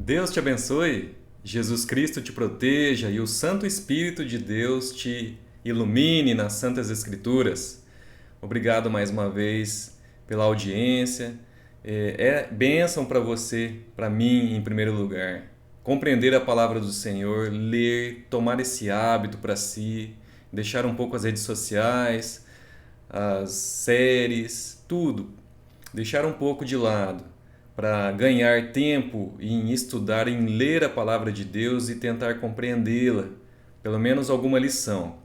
Deus te abençoe, Jesus Cristo te proteja e o Santo Espírito de Deus te ilumine nas Santas Escrituras. Obrigado mais uma vez pela audiência. É bênção para você, para mim em primeiro lugar. Compreender a palavra do Senhor, ler, tomar esse hábito para si, deixar um pouco as redes sociais, as séries, tudo. Deixar um pouco de lado para ganhar tempo em estudar, em ler a palavra de Deus e tentar compreendê-la, pelo menos alguma lição.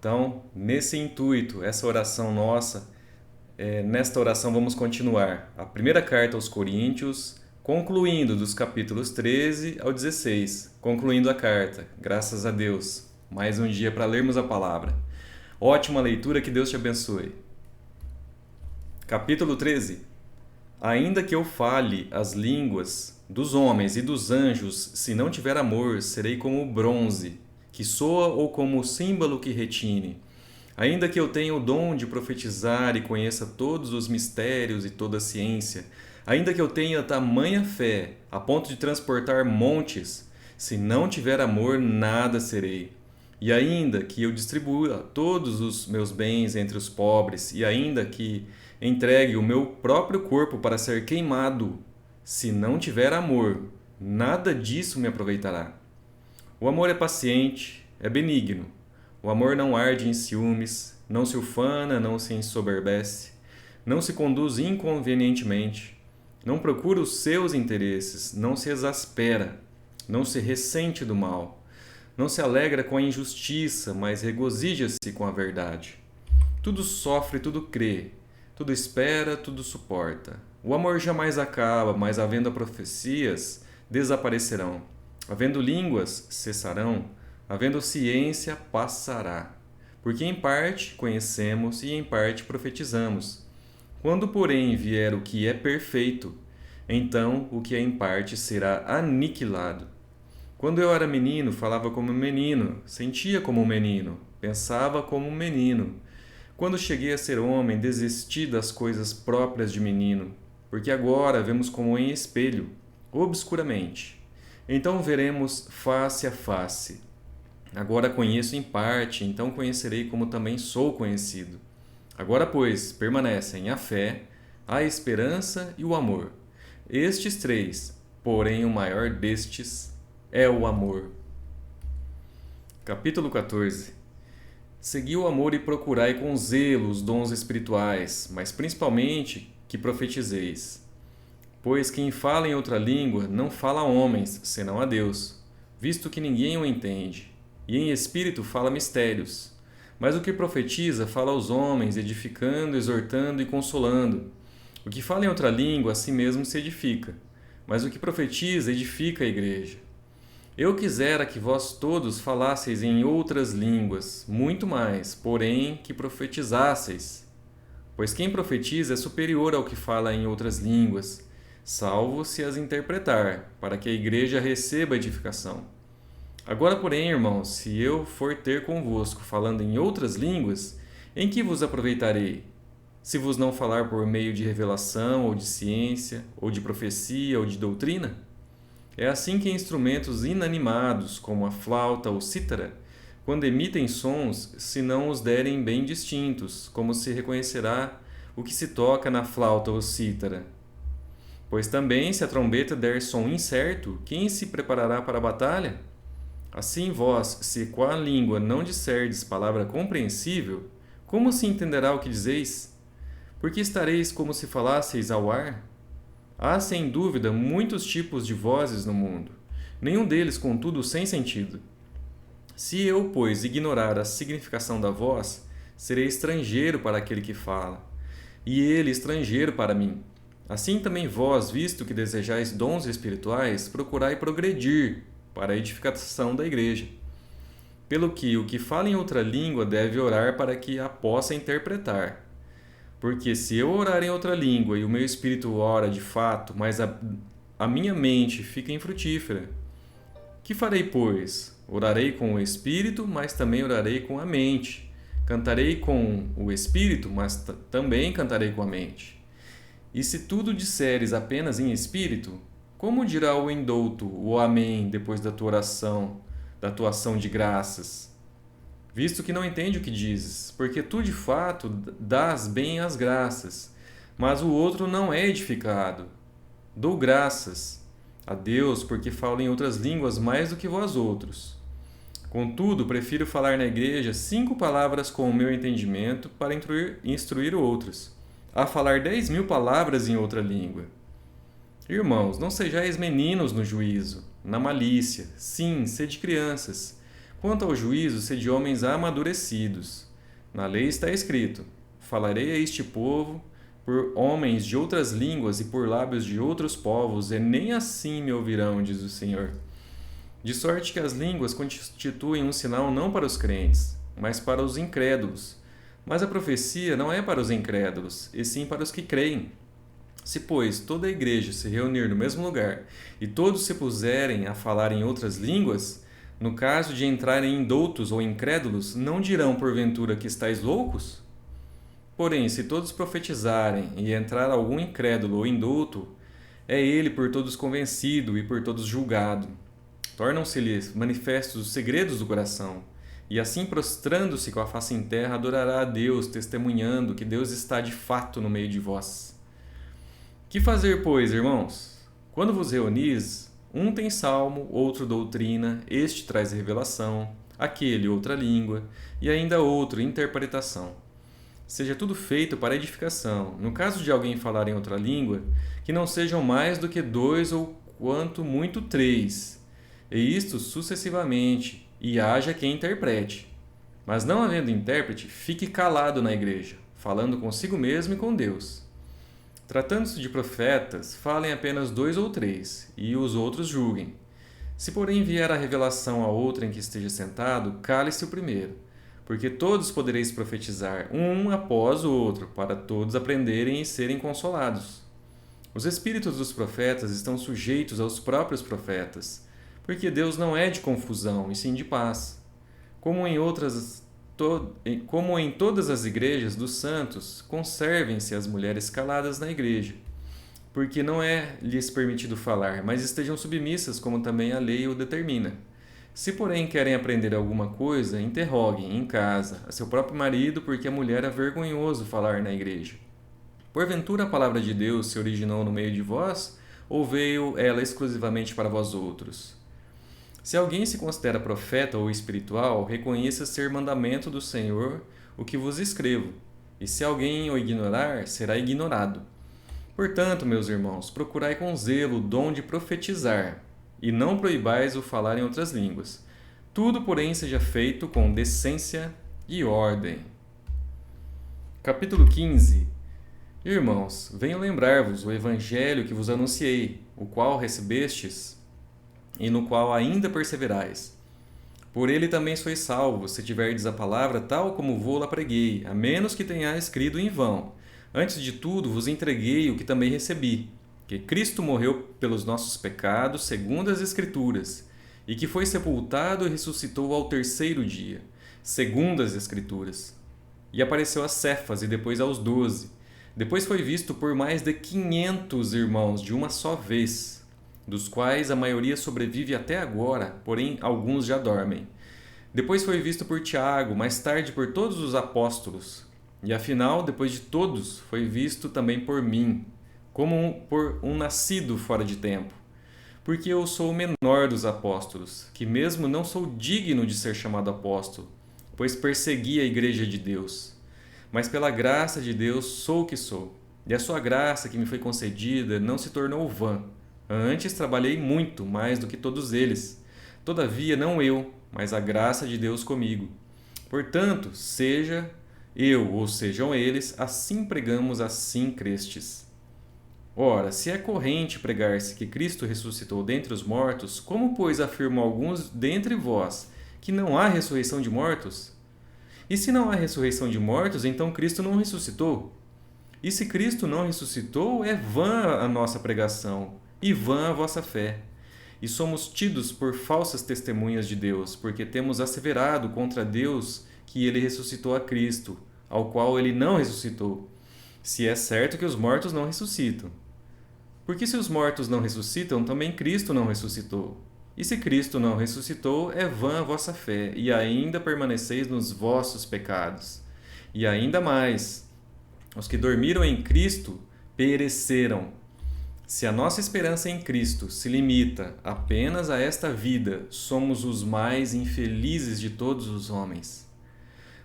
Então, nesse intuito, essa oração nossa, nesta oração vamos continuar a primeira carta aos Coríntios, concluindo dos capítulos 13 ao 16, concluindo a carta, graças a Deus. Mais um dia para lermos a palavra. Ótima leitura, que Deus te abençoe. Capítulo 13. Ainda que eu fale as línguas dos homens e dos anjos, se não tiver amor, serei como o bronze, que soa, ou como o símbolo que retine. Ainda que eu tenha o dom de profetizar e conheça todos os mistérios e toda a ciência, ainda que eu tenha tamanha fé, a ponto de transportar montes, se não tiver amor, nada serei. E ainda que eu distribua todos os meus bens entre os pobres, e ainda que entregue o meu próprio corpo para ser queimado, se não tiver amor, nada disso me aproveitará. O amor é paciente, é benigno. O amor não arde em ciúmes, não se ufana, não se ensoberbece, não se conduz inconvenientemente, não procura os seus interesses, não se exaspera, não se ressente do mal, não se alegra com a injustiça, mas regozija-se com a verdade. Tudo sofre, tudo crê, tudo espera, tudo suporta. O amor jamais acaba, mas havendo profecias, desaparecerão. Havendo línguas, cessarão. Havendo ciência, passará. Porque em parte conhecemos e em parte profetizamos. Quando, porém, vier o que é perfeito, então o que é em parte será aniquilado. Quando eu era menino, falava como menino, sentia como menino, pensava como menino. Quando cheguei a ser homem, desisti das coisas próprias de menino, porque agora vemos como em espelho, obscuramente. Então veremos face a face. Agora conheço em parte, então conhecerei como também sou conhecido. Agora, pois, permanecem a fé, a esperança e o amor. Estes três, porém o maior destes é o amor. Capítulo 14. Segui o amor e procurai com zelo os dons espirituais, mas principalmente que profetizeis. Pois quem fala em outra língua não fala a homens, senão a Deus, visto que ninguém o entende, e em espírito fala mistérios. Mas o que profetiza fala aos homens, edificando, exortando e consolando. O que fala em outra língua a si mesmo se edifica, mas o que profetiza edifica a igreja. Eu quisera que vós todos falasseis em outras línguas, muito mais, porém, que profetizasseis. Pois quem profetiza é superior ao que fala em outras línguas, salvo se as interpretar, para que a igreja receba edificação. Agora, porém, irmãos, se eu for ter convosco falando em outras línguas, em que vos aproveitarei? Se vos não falar por meio de revelação, ou de ciência, ou de profecia, ou de doutrina? É assim que instrumentos inanimados, como a flauta ou cítara, quando emitem sons, se não os derem bem distintos, como se reconhecerá o que se toca na flauta ou cítara? Pois também, se a trombeta der som incerto, quem se preparará para a batalha? Assim vós, se com a língua não disserdes palavra compreensível, como se entenderá o que dizeis? Porque estareis como se falasseis ao ar? Há, sem dúvida, muitos tipos de vozes no mundo, nenhum deles, contudo, sem sentido. Se eu, pois, ignorar a significação da voz, serei estrangeiro para aquele que fala, e ele estrangeiro para mim. Assim também vós, visto que desejais dons espirituais, procurai progredir para a edificação da igreja. Pelo que o que fala em outra língua deve orar para que a possa interpretar. Porque se eu orar em outra língua e o meu espírito ora de fato, mas a minha mente fica infrutífera, que farei, pois? Orarei com o espírito, mas também orarei com a mente. Cantarei com o espírito, mas também cantarei com a mente. E se tudo disseres apenas em espírito, como dirá o indouto o amém depois da tua oração, da tua ação de graças? Visto que não entende o que dizes, porque tu de fato dás bem as graças, mas o outro não é edificado. Dou graças a Deus porque falo em outras línguas mais do que vós outros. Contudo, prefiro falar na igreja 5 palavras com o meu entendimento para instruir outros, a falar 10.000 palavras em outra língua. Irmãos, não sejais meninos no juízo, na malícia, sim, sede crianças. Quanto ao juízo, sede homens amadurecidos. Na lei está escrito: falarei a este povo por homens de outras línguas e por lábios de outros povos, e nem assim me ouvirão, diz o Senhor. De sorte que as línguas constituem um sinal não para os crentes, mas para os incrédulos. Mas a profecia não é para os incrédulos, e sim para os que creem. Se, pois, toda a igreja se reunir no mesmo lugar e todos se puserem a falar em outras línguas, no caso de entrarem indoutos ou incrédulos, não dirão porventura que estáis loucos? Porém, se todos profetizarem e entrar algum incrédulo ou indouto, é ele por todos convencido e por todos julgado. Tornam-se-lhes manifestos os segredos do coração, e assim prostrando-se com a face em terra, adorará a Deus, testemunhando que Deus está de fato no meio de vós. Que fazer, pois, irmãos? Quando vos reunis, um tem salmo, outro doutrina, este traz revelação, aquele outra língua, e ainda outro interpretação. Seja tudo feito para edificação. No caso de alguém falar em outra língua, que não sejam mais do que 2 ou quanto muito 3, e isto sucessivamente, e haja quem interprete. Mas não havendo intérprete, fique calado na igreja, falando consigo mesmo e com Deus. Tratando-se de profetas, falem apenas 2 ou 3, e os outros julguem. Se porém vier a revelação a outrem que esteja sentado, cale-se o primeiro, porque todos podereis profetizar, um após o outro, para todos aprenderem e serem consolados. Os espíritos dos profetas estão sujeitos aos próprios profetas, porque Deus não é de confusão, e sim de paz. Como em todas as igrejas dos santos, conservem-se as mulheres caladas na igreja, porque não é lhes permitido falar, mas estejam submissas, como também a lei o determina. Se, porém, querem aprender alguma coisa, interroguem em casa a seu próprio marido, porque a mulher é vergonhoso falar na igreja. Porventura a palavra de Deus se originou no meio de vós, ou veio ela exclusivamente para vós outros? Se alguém se considera profeta ou espiritual, reconheça ser mandamento do Senhor o que vos escrevo, e se alguém o ignorar, será ignorado. Portanto, meus irmãos, procurai com zelo o dom de profetizar, e não proibais o falar em outras línguas. Tudo, porém, seja feito com decência e ordem. Capítulo 15. Irmãos, venho lembrar-vos o evangelho que vos anunciei, o qual recebestes e no qual ainda perseverais. Por ele também sois salvos, se tiverdes a palavra tal como vô-la preguei, a menos que tenhais crido em vão. Antes de tudo vos entreguei o que também recebi, que Cristo morreu pelos nossos pecados, segundo as Escrituras, e que foi sepultado e ressuscitou ao terceiro dia, segundo as Escrituras. E apareceu a Cefas e depois aos 12. Depois foi visto por mais de 500 irmãos de uma só vez, dos quais a maioria sobrevive até agora, porém alguns já dormem. Depois foi visto por Tiago, mais tarde por todos os apóstolos. E afinal, depois de todos, foi visto também por mim, como por um nascido fora de tempo. Porque eu sou o menor dos apóstolos, que mesmo não sou digno de ser chamado apóstolo, pois persegui a igreja de Deus. Mas pela graça de Deus sou o que sou. E a sua graça que me foi concedida não se tornou vã. Antes trabalhei muito mais do que todos eles. Todavia não eu, mas a graça de Deus comigo. Portanto, seja eu ou sejam eles, assim pregamos, assim crestes. Ora, se é corrente pregar-se que Cristo ressuscitou dentre os mortos, como, pois, afirmam alguns dentre vós que não há ressurreição de mortos? E se não há ressurreição de mortos, então Cristo não ressuscitou? E se Cristo não ressuscitou, é vã a nossa pregação, e vã a vossa fé. E somos tidos por falsas testemunhas de Deus, porque temos asseverado contra Deus que ele ressuscitou a Cristo, ao qual ele não ressuscitou, se é certo que os mortos não ressuscitam. Porque se os mortos não ressuscitam, também Cristo não ressuscitou. E se Cristo não ressuscitou, é vã a vossa fé, e ainda permaneceis nos vossos pecados. E ainda mais, os que dormiram em Cristo pereceram. Se a nossa esperança em Cristo se limita apenas a esta vida, somos os mais infelizes de todos os homens.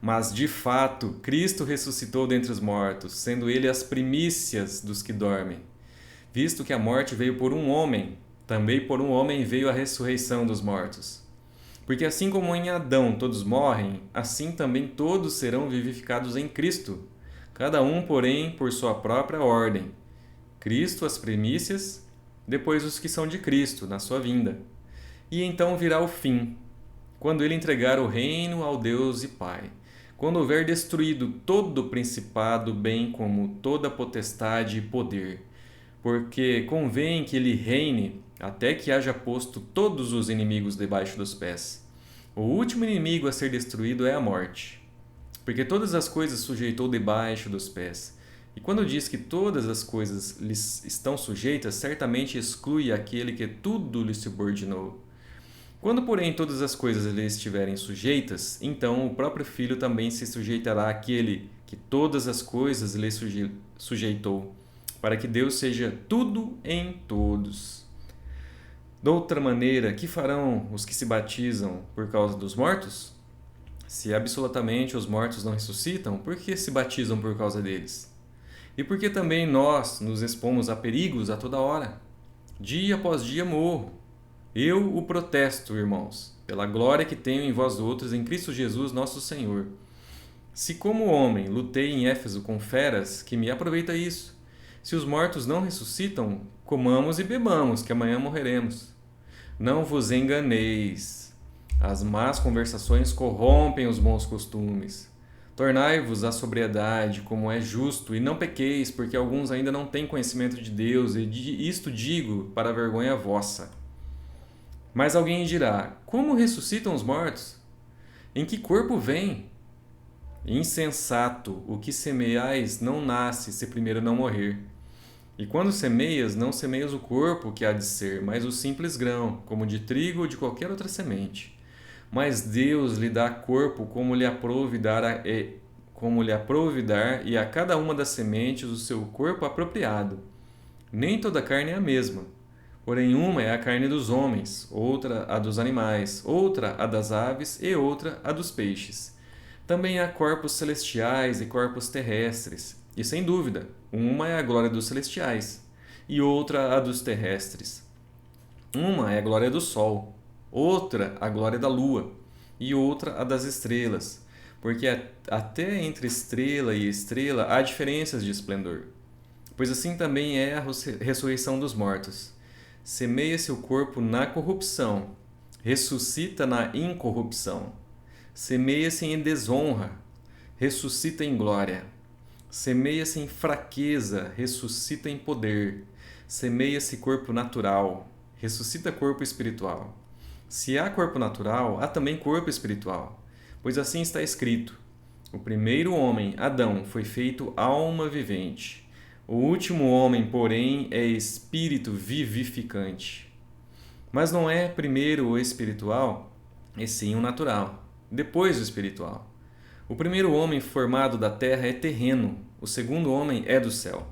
Mas, de fato, Cristo ressuscitou dentre os mortos, sendo ele as primícias dos que dormem. Visto que a morte veio por um homem, também por um homem veio a ressurreição dos mortos. Porque assim como em Adão todos morrem, assim também todos serão vivificados em Cristo, cada um, porém, por sua própria ordem. Cristo as primícias, depois os que são de Cristo, na sua vinda. E então virá o fim, quando ele entregar o reino ao Deus e Pai. Quando houver destruído todo o principado, bem como toda potestade e poder, porque convém que ele reine até que haja posto todos os inimigos debaixo dos pés. O último inimigo a ser destruído é a morte, porque todas as coisas sujeitou debaixo dos pés. E quando diz que todas as coisas lhes estão sujeitas, certamente exclui aquele que tudo lhe subordinou. Quando, porém, todas as coisas lhe estiverem sujeitas, então o próprio Filho também se sujeitará àquele que todas as coisas lhe sujeitou, para que Deus seja tudo em todos. De outra maneira, que farão os que se batizam por causa dos mortos? Se absolutamente os mortos não ressuscitam, por que se batizam por causa deles? E por que também nós nos expomos a perigos a toda hora? Dia após dia morro. Eu o protesto, irmãos, pela glória que tenho em vós outros, em Cristo Jesus nosso Senhor. Se como homem lutei em Éfeso com feras, que me aproveita isso? Se os mortos não ressuscitam, comamos e bebamos, que amanhã morreremos. Não vos enganeis. As más conversações corrompem os bons costumes. Tornai-vos à sobriedade, como é justo, e não pequeis, porque alguns ainda não têm conhecimento de Deus, e isto digo para a vergonha vossa. Mas alguém dirá: como ressuscitam os mortos? Em que corpo vêm? Insensato, o que semeais não nasce se primeiro não morrer. E quando semeias, não semeias o corpo que há de ser, mas o simples grão, como de trigo ou de qualquer outra semente. Mas Deus lhe dá corpo como lhe aprouve dar, e a cada uma das sementes o seu corpo apropriado. Nem toda carne é a mesma. Porém, uma é a carne dos homens, outra a dos animais, outra a das aves e outra a dos peixes. Também há corpos celestiais e corpos terrestres, e sem dúvida, uma é a glória dos celestiais e outra a dos terrestres. Uma é a glória do sol, outra a glória da lua e outra a das estrelas, porque até entre estrela e estrela há diferenças de esplendor. Pois assim também é a ressurreição dos mortos. Semeia-se o corpo na corrupção, ressuscita na incorrupção. Semeia-se em desonra, ressuscita em glória. Semeia-se em fraqueza, ressuscita em poder. Semeia-se corpo natural, ressuscita corpo espiritual. Se há corpo natural, há também corpo espiritual. Pois assim está escrito: o primeiro homem, Adão, foi feito alma vivente. O último homem, porém, é espírito vivificante. Mas não é primeiro o espiritual, e sim o natural, depois o espiritual. O primeiro homem formado da terra é terreno, o segundo homem é do céu.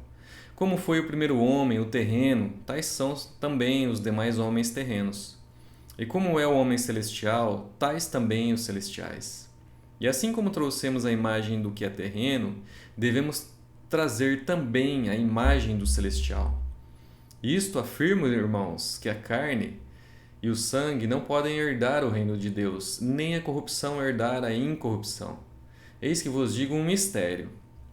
Como foi o primeiro homem, o terreno, tais são também os demais homens terrenos. E como é o homem celestial, tais também os celestiais. E assim como trouxemos a imagem do que é terreno, devemos trazer também a imagem do celestial. Isto afirma, irmãos, que a carne e o sangue não podem herdar o reino de Deus, nem a corrupção herdar a incorrupção. Eis que vos digo um mistério.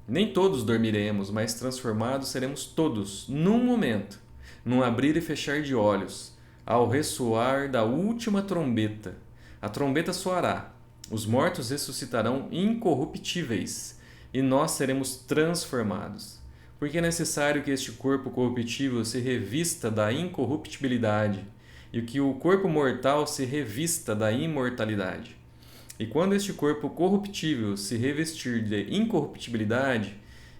Nem todos dormiremos, mas transformados seremos todos, num momento, num abrir e fechar de olhos, ao ressoar da última trombeta. A trombeta soará, os mortos ressuscitarão incorruptíveis, e nós seremos transformados. Porque é necessário que este corpo corruptível se revista da incorruptibilidade, e que o corpo mortal se revista da imortalidade. E quando este corpo corruptível se revestir de incorruptibilidade,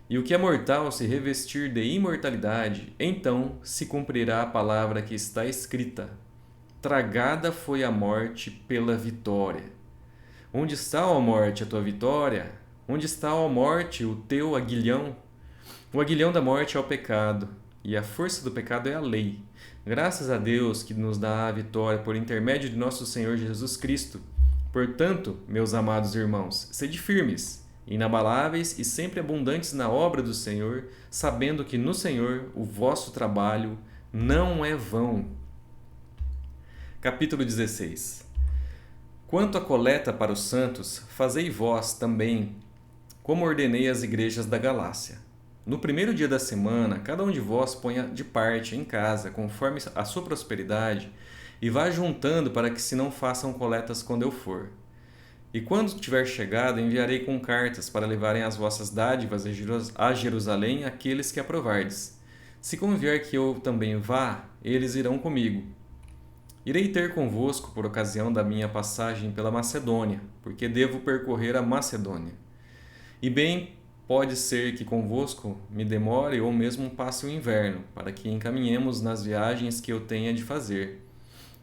E o que é mortal se revestir de imortalidade, então se cumprirá a palavra que está escrita: tragada foi a morte pela vitória. Onde está, ó morte, a tua vitória? Onde está, ó morte, o teu aguilhão? O aguilhão da morte é o pecado, e a força do pecado é a lei. Graças a Deus que nos dá a vitória por intermédio de nosso Senhor Jesus Cristo. Portanto, meus amados irmãos, sede firmes, inabaláveis e sempre abundantes na obra do Senhor, sabendo que no Senhor o vosso trabalho não é vão. Capítulo 16. Quanto à coleta para os santos, fazei vós também, como ordenei às igrejas da Galácia. No primeiro dia da semana, cada um de vós ponha de parte em casa, conforme a sua prosperidade, e vá juntando para que se não façam coletas quando eu for. E quando tiver chegado, enviarei com cartas para levarem as vossas dádivas a Jerusalém aqueles que aprovardes. Se convier que eu também vá, eles irão comigo. Irei ter convosco por ocasião da minha passagem pela Macedônia, porque devo percorrer a Macedônia. E bem pode ser que convosco me demore ou mesmo passe o inverno, para que encaminhemos nas viagens que eu tenha de fazer.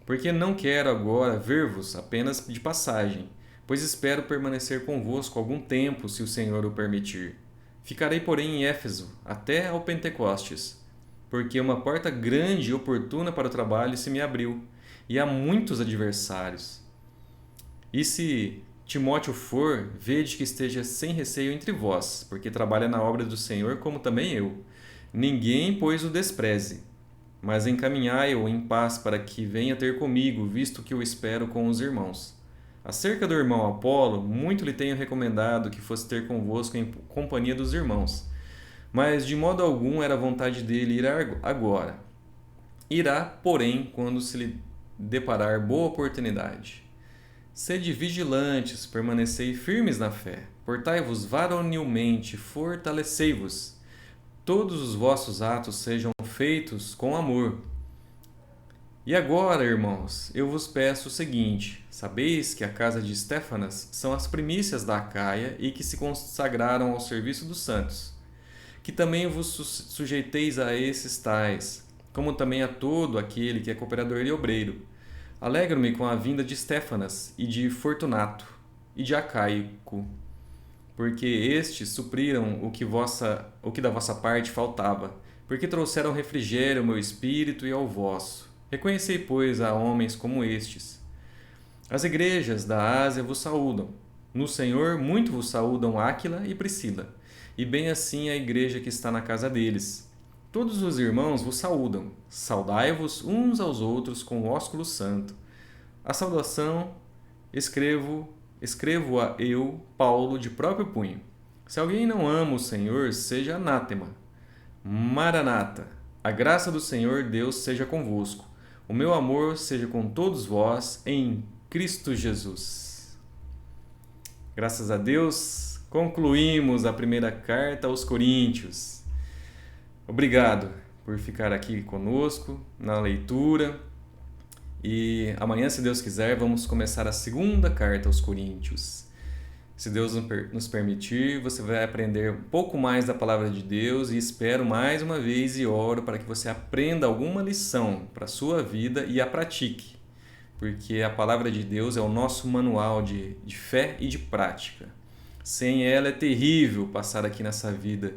Porque não quero agora ver-vos apenas de passagem, pois espero permanecer convosco algum tempo, se o Senhor o permitir. Ficarei, porém, em Éfeso até ao Pentecostes, porque uma porta grande e oportuna para o trabalho se me abriu, e há muitos adversários. E se Timóteo for, vede que esteja sem receio entre vós, porque trabalha na obra do Senhor como também eu. Ninguém, pois, o despreze, mas encaminhai-o em paz para que venha ter comigo, visto que o espero com os irmãos. Acerca do irmão Apolo, muito lhe tenho recomendado que fosse ter convosco em companhia dos irmãos, mas de modo algum era vontade dele ir agora. Irá, porém, quando se lhe deparar boa oportunidade. Sede vigilantes, permanecei firmes na fé, portai-vos varonilmente, fortalecei-vos. Todos os vossos atos sejam feitos com amor. E agora, irmãos, eu vos peço o seguinte: sabeis que a casa de Estéfanas são as primícias da Acaia e que se consagraram ao serviço dos santos. Que também vos sujeiteis a esses tais, como também a todo aquele que é cooperador e obreiro. Alegro-me com a vinda de Estéfanas e de Fortunato e de Acaico, porque estes supriram o que da vossa parte faltava, porque trouxeram refrigério ao meu espírito e ao vosso. Reconhecei, pois, a homens como estes. As igrejas da Ásia vos saúdam. No Senhor muito vos saúdam Áquila e Priscila, e bem assim a igreja que está na casa deles. Todos os irmãos vos saúdam. Saudai-vos uns aos outros com o ósculo santo. A saudação escrevo-a eu, Paulo, de próprio punho. Se alguém não ama o Senhor, seja anátema. Maranata, a graça do Senhor Deus seja convosco. O meu amor seja com todos vós, em Cristo Jesus. Graças a Deus, concluímos a primeira carta aos Coríntios. Obrigado por ficar aqui conosco na leitura. E amanhã, se Deus quiser, vamos começar a segunda carta aos Coríntios. Se Deus nos permitir, você vai aprender um pouco mais da palavra de Deus e espero mais uma vez e oro para que você aprenda alguma lição para a sua vida e a pratique, porque a palavra de Deus é o nosso manual de fé e de prática. Sem ela é terrível passar aqui nessa vida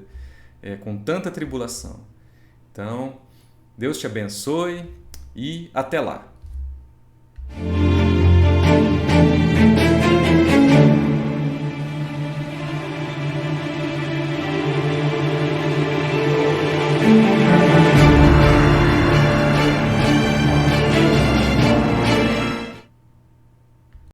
com tanta tribulação. Então, Deus te abençoe e até lá!